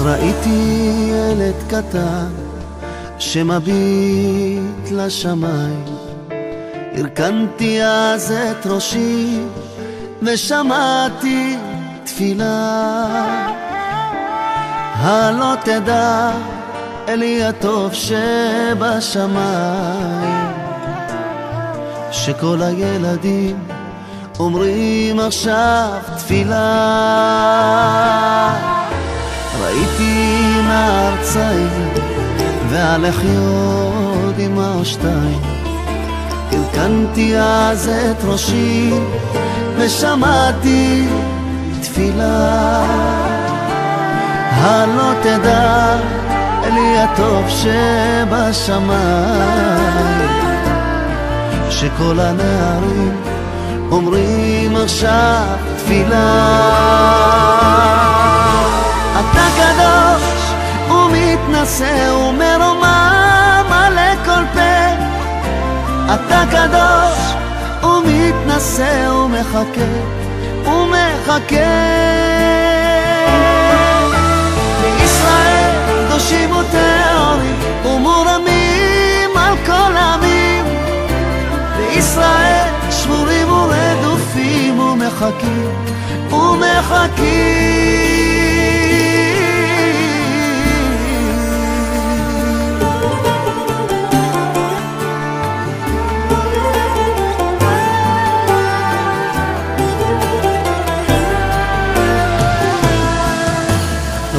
ראיתי ילד קטן שמביט לשמיים, הרכנתי אז את ראשי ושמעתי תפילה. הלא תדע אלי הטוב שבשמיים, שכל הילדים אומרים עכשיו תפילה. ראיתי נער צעיר והלחיוד אמא או שתיים, הרכנתי אז את ראשי ושמעתי תפילה. הלא תדע אלי הטוב שבשמיים, שכל הנערים אומרים עכשיו תפילה. אתה קדוש ומתנשא ומרומם על כל פה, אתה קדוש ומתנשא ומחכה ומחכה. בישראל קדושים וטהורים ומורמים על כל העמים, בישראל שבורים ורדופים ומחכים ומחכים.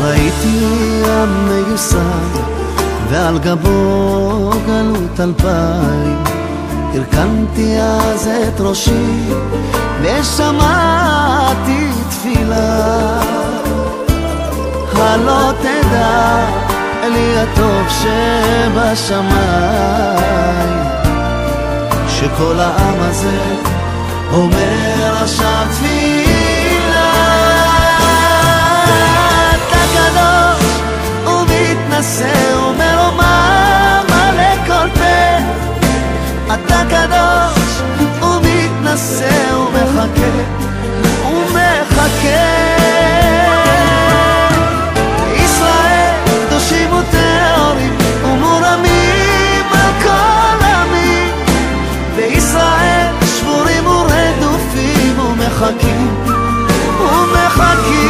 ראיתי עם מיוסר ועל גבו גלות 2000, הרכנתי אז את ראשי ושמעתי תפילה. הלא תדע אלי הטוב שבשמיים, שכל העם הזה אומר עכשיו תפילה. אתה קדוש ומתנשא ומרומם על כל פה, אתה קדוש ומתנשא ומחכה ומחכה. בישראל קדושים וטהורים ומורמים על כל העמים, בישראל שבורים ורדופים ומחכים ומחכים.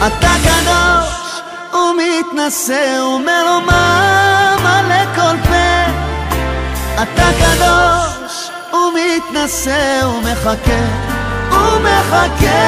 אתה קדוש ומתנשא ומרומם על כל פה, אתה קדוש ומתנשא ומחכה ומחכה.